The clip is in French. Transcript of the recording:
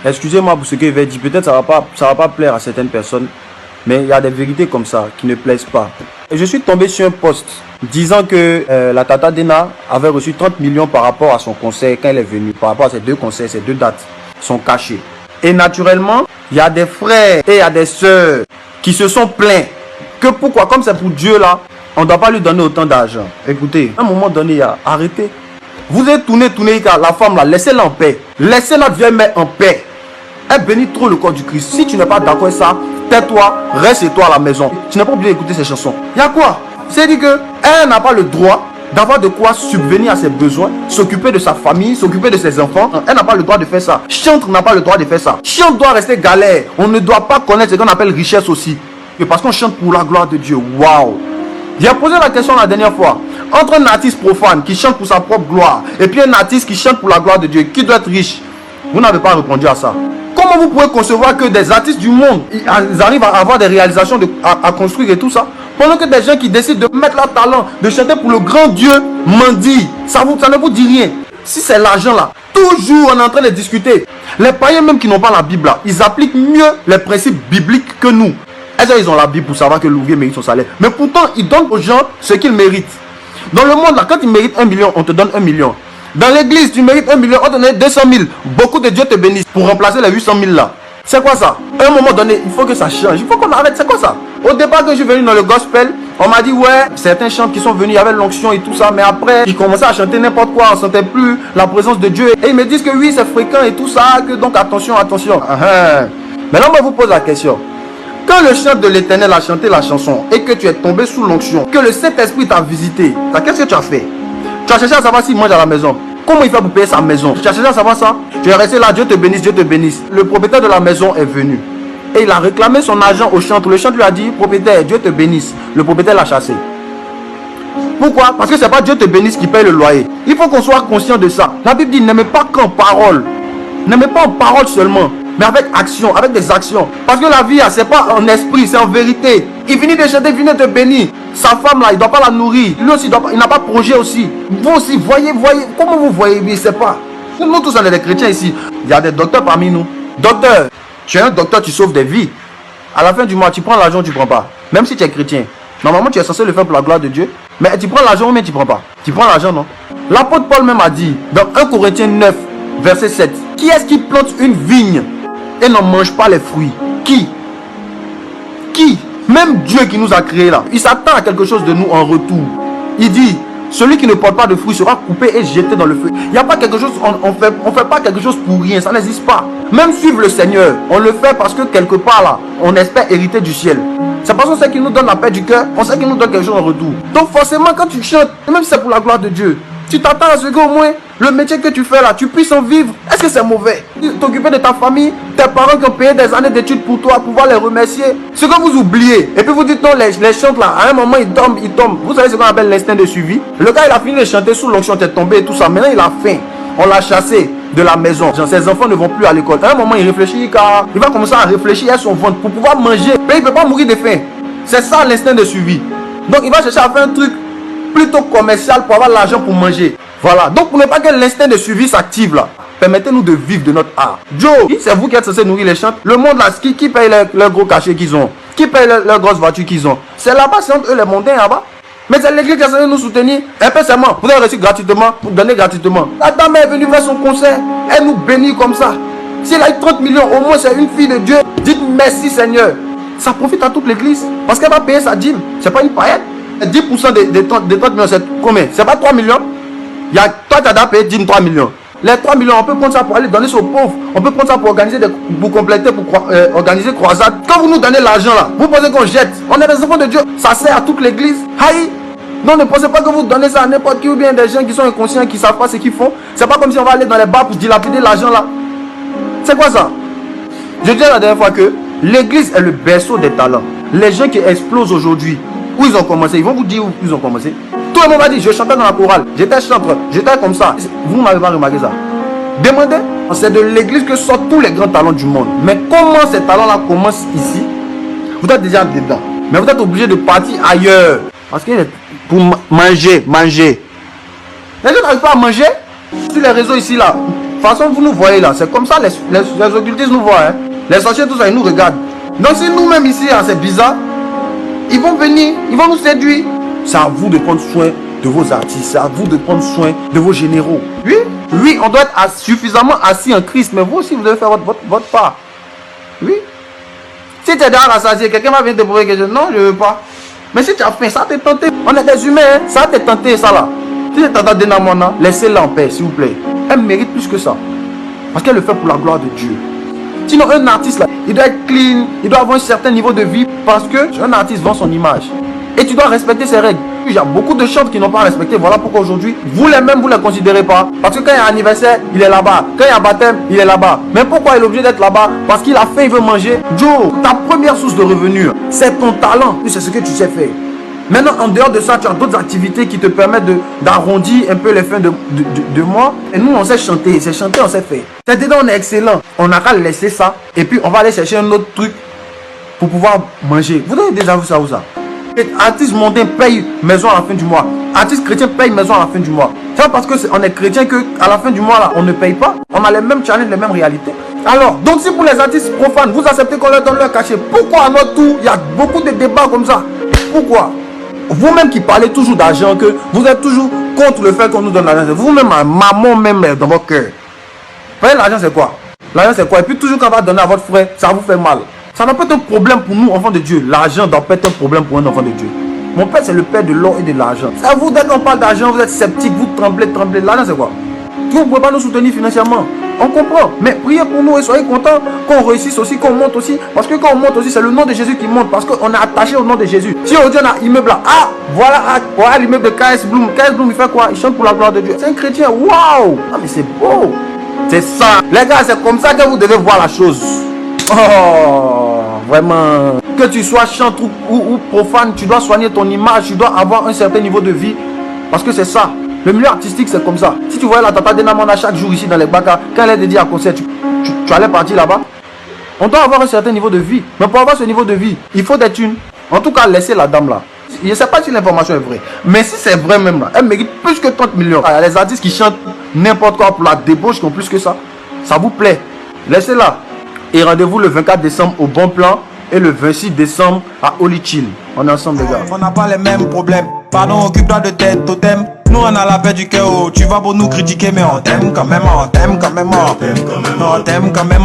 Excusez-moi pour ce que je vais dire. Peut-être ça va pas plaire à certaines personnes. Mais il y a des vérités comme ça qui ne plaisent pas. Et je suis tombé sur un post disant que la Tata Dena avait reçu 30 millions par rapport à son concert quand elle est venue. Par rapport à ces deux concerts, ces deux dates sont cachées. Et naturellement, il y a des frères et il y a des sœurs qui se sont plaints que pourquoi, comme c'est pour Dieu là, on ne doit pas lui donner autant d'argent. Écoutez, à un moment donné, arrêtez. Vous êtes tourné, la femme là, laissez-la en paix. Laissez notre vieille mère en paix. Elle bénit trop le corps du Christ. Si tu n'es pas d'accord avec ça, tais-toi, reste-toi à la maison. Tu n'as pas oublié d'écouter ces chansons. Il y a quoi? C'est-à-dire qu'elle n'a pas le droit d'avoir de quoi subvenir à ses besoins, s'occuper de sa famille, s'occuper de ses enfants. Elle n'a pas le droit de faire ça. Chantre n'a pas le droit de faire ça. Chante doit rester galère. On ne doit pas connaître ce qu'on appelle richesse aussi. Et parce qu'on chante pour la gloire de Dieu. Waouh! J'ai posé la question la dernière fois. Entre un artiste profane qui chante pour sa propre gloire et puis un artiste qui chante pour la gloire de Dieu, qui doit être riche? Vous n'avez pas répondu à ça. Comment vous pouvez concevoir que des artistes du monde, ils arrivent à avoir des réalisations à construire et tout ça, pendant que des gens qui décident de mettre leur talent, de chanter pour le grand Dieu, mendient? Ça ne vous dit rien. Si c'est l'argent là, toujours on est en train de discuter. Les païens même qui n'ont pas la Bible là, ils appliquent mieux les principes bibliques que nous. Ils ont la Bible pour savoir que l'ouvrier mérite son salaire. Mais pourtant, ils donnent aux gens ce qu'ils méritent. Dans le monde là, quand ils méritent 1 million, on te donne 1 million. Dans l'église, tu mérites 1 million, on te donne 200 000. Beaucoup de Dieu te bénissent pour remplacer les 800 000 là. C'est quoi ça? À un moment donné, il faut que ça change. Il faut qu'on arrête. C'est quoi ça? Au départ, quand je suis venu dans le gospel, on m'a dit, ouais, certains chants qui sont venus, il y avait l'onction et tout ça. Mais après, ils commençaient à chanter n'importe quoi. On ne sentait plus la présence de Dieu. Et ils me disent que oui, c'est fréquent et tout ça. Que donc, attention, attention. Maintenant, moi, je vous pose la question. Quand le chant de l'Éternel a chanté la chanson et que tu es tombé sous l'onction, que le Saint-Esprit t'a visité, qu'est-ce que tu as fait? Tu as cherché à savoir s'il mange à la maison. Comment il fait pour payer sa maison? Tu as cherché à savoir ça? Tu es resté là, Dieu te bénisse, Dieu te bénisse. Le propriétaire de la maison est venu. Et il a réclamé son argent au chantre. Le chantre lui a dit, propriétaire, Dieu te bénisse. Le propriétaire l'a chassé. Pourquoi? Parce que ce n'est pas Dieu te bénisse qui paye le loyer. Il faut qu'on soit conscient de ça. La Bible dit, n'aimez pas qu'en parole. N'aimez pas en parole seulement, mais avec action, avec des actions. Parce que la vie, ce n'est pas en esprit, c'est en vérité. Il finit de chanter, il finit de te bénir. Sa femme là, il ne doit pas la nourrir. Lui aussi, il n'a pas de projet aussi. Vous aussi, voyez. Comment vous voyez? Il ne sait pas. Nous tous, on est des chrétiens ici. Il y a des docteurs parmi nous. Docteur, tu es un docteur, tu sauves des vies. À la fin du mois, tu prends l'argent ou tu ne prends pas. Même si tu es chrétien. Normalement, tu es censé le faire pour la gloire de Dieu. Mais tu prends l'argent ou bien tu ne prends pas. Tu prends l'argent, non? L'apôtre Paul même a dit, dans 1 Corinthiens 9, verset 7, qui est-ce qui plante une vigne et n'en mange pas les fruits? Qui? Même Dieu qui nous a créés là, il s'attend à quelque chose de nous en retour. Il dit, celui qui ne porte pas de fruits sera coupé et jeté dans le feu. Il n'y a pas quelque chose, on fait pas quelque chose pour rien, ça n'existe pas. Même suivre le Seigneur, on le fait parce que quelque part là, on espère hériter du ciel. C'est parce qu'on sait qu'il nous donne la paix du cœur, on sait qu'il nous donne quelque chose en retour. Donc forcément quand tu chantes, même si c'est pour la gloire de Dieu, tu t'attends à ce qu'au moins le métier que tu fais là, tu puisses en vivre. Est-ce que c'est mauvais? T'occuper de ta famille, tes parents qui ont payé des années d'études pour toi, pouvoir les remercier. Ce que vous oubliez, et puis vous dites non, les chantes là, à un moment ils tombent. Vous savez ce qu'on appelle l'instinct de suivi? Le gars il a fini de chanter sous l'onction, t'es tombé et tout ça. Maintenant il a faim. On l'a chassé de la maison. Genre, ses enfants ne vont plus à l'école. À un moment il réfléchit car il va commencer à réfléchir à son ventre pour pouvoir manger. Mais il ne peut pas mourir de faim. C'est ça l'instinct de suivi. Donc il va chercher à faire un truc plutôt commercial pour avoir l'argent pour manger. Voilà, donc pour ne pas que l'instinct de suivi s'active là, permettez-nous de vivre de notre art. Joe, c'est vous qui êtes censé nourrir les chantes. Le monde là, qui paye leurs gros cachets qu'ils ont? Qui paye leurs grosses voitures qu'ils ont? C'est là-bas, c'est entre eux les mondains là-bas. Mais c'est l'église qui est censée nous soutenir. Un peu seulement, vous avez reçu gratuitement, vous donnez gratuitement. La dame est venue faire son concert, elle nous bénit comme ça. Si elle a eu 30 millions, au moins c'est une fille de Dieu. Dites merci Seigneur. Ça profite à toute l'église. Parce qu'elle va payer sa dîme. C'est pas une paillette. 10% des 30 millions, c'est combien? C'est pas 3 millions? Toi, tu as payé 10 3 millions. Les 3 millions, on peut prendre ça pour aller donner ça aux pauvres. On peut prendre ça pour organiser pour compléter, pour organiser croisade. Quand vous nous donnez l'argent là, vous pensez qu'on jette? On est des enfants de Dieu. Ça sert à toute l'église. Aïe! Non, ne pensez pas que vous donnez ça à n'importe qui ou bien des gens qui sont inconscients, qui ne savent pas ce qu'ils font. C'est pas comme si on va aller dans les bars pour dilapider l'argent là. C'est quoi ça? Je disais la dernière fois que l'église est le berceau des talents. Les gens qui explosent aujourd'hui, où ils ont commencé? Ils vont vous dire où ils ont commencé. Tout le monde m'a dit, je chantais dans la chorale, j'étais chanteur, j'étais comme ça. Vous n'avez pas remarqué ça? Demandez, c'est de l'église que sortent tous les grands talents du monde. Mais comment ces talents-là commencent ici? Vous êtes déjà dedans. Mais vous êtes obligé de partir ailleurs. Parce que pour manger. Les gens n'arrivent pas à manger. Sur les réseaux ici, là, façon, vous nous voyez là, c'est comme ça, les occultistes nous voient. Hein. Les sorciers, tout ça, ils nous regardent. Donc si nous-mêmes ici, hein, c'est bizarre, ils vont venir, ils vont nous séduire. C'est à vous de prendre soin de vos artistes, c'est à vous de prendre soin de vos généraux. Oui, oui, on doit être suffisamment assis en Christ, mais vous aussi, vous devez faire votre part. Oui. Si tu es dans la rassasié, quelqu'un va venir te poser quelque chose. Non, je ne veux pas. Mais si tu as faim, ça t'est tenté. On est des humains, hein? Ça t'est tenté, ça là. Si tu t'attends d'un amant, laissez-la en paix, s'il vous plaît. Elle mérite plus que ça. Parce qu'elle le fait pour la gloire de Dieu. Sinon, un artiste là, il doit être clean, il doit avoir un certain niveau de vie parce qu'un artiste vend son image. Et tu dois respecter ses règles. Il y a beaucoup de chantres qui n'ont pas respecté. Voilà pourquoi aujourd'hui, vous les mêmes, vous ne les considérez pas. Parce que quand il y a un anniversaire, il est là-bas. Quand il y a un baptême, il est là-bas. Mais pourquoi il est obligé d'être là-bas? Parce qu'il a faim, il veut manger. Joe, ta première source de revenus, c'est ton talent. C'est ce que tu sais faire. Maintenant, en dehors de ça, tu as d'autres activités qui te permettent d'arrondir un peu les fins de mois. Et nous, on sait chanter. C'est chanter, on sait faire. C'est-à-dire, on est excellent. On n'a qu'à laisser ça. Et puis, on va aller chercher un autre truc pour pouvoir manger. Vous avez déjà vu ça ou ça? Artiste mondain paye maison à la fin du mois. Artiste chrétien paye maison à la fin du mois. C'est pas parce qu'on est chrétien qu'à la fin du mois, là, on ne paye pas. On a les mêmes challenges, les mêmes réalités. Alors, donc si pour les artistes profanes, vous acceptez qu'on leur donne leur cachet, pourquoi à notre tour, il y a beaucoup de débats comme ça? Pourquoi? Vous-même qui parlez toujours d'argent, que vous êtes toujours contre le fait qu'on nous donne l'argent. Vous-même, maman même dans votre cœur. Vous voyez, l'argent c'est quoi? L'argent c'est quoi? Et puis toujours quand on va donner à votre frère, ça vous fait mal. Ça doit pas être un problème pour nous, enfants de Dieu. L'argent doit pas être un problème pour un enfant de Dieu. Mon père, c'est le père de l'or et de l'argent. Ça vous, dès qu'on parle d'argent, vous êtes sceptique, vous tremblez. L'argent, c'est quoi? Vous ne pouvez pas nous soutenir financièrement. On comprend. Mais priez pour nous et soyez contents qu'on réussisse aussi, qu'on monte aussi. Parce que quand on monte aussi, c'est le nom de Jésus qui monte. Parce qu'on est attaché au nom de Jésus. Si aujourd'hui on a un immeuble là, ah, voilà l'immeuble de KS Bloom. KS Bloom, il fait quoi? Il chante pour la gloire de Dieu. C'est un chrétien. Waouh! Ah, mais c'est beau. C'est ça. Les gars, c'est comme ça que vous devez voir la chose. Oh, vraiment. Que tu sois chantre ou profane, tu dois soigner ton image, tu dois avoir un certain niveau de vie. Parce que c'est ça. Le milieu artistique, c'est comme ça. Si tu voyais la Tata Dena Mona chaque jour ici dans les bacs, quand elle est dédiée à concert, tu allais partir là-bas. On doit avoir un certain niveau de vie. Mais pour avoir ce niveau de vie, il faut des thunes. En tout cas, laissez la dame là. Je ne sais pas si l'information est vraie. Mais si c'est vrai même là, elle mérite plus que 30 millions. Il y a les artistes qui chantent n'importe quoi pour la débauche qui ont plus que ça. Ça vous plaît. Laissez-la. Et rendez-vous le 24 décembre au Bon Plan et le 26 décembre à Holy Chill. On est ensemble les gars. On n'a pas les mêmes problèmes. Pardon, occupe-toi de tes totems. Nous on a la paix du cœur. Tu vas pour nous critiquer mais on t'aime quand même. On t'aime quand même. On t'aime quand même.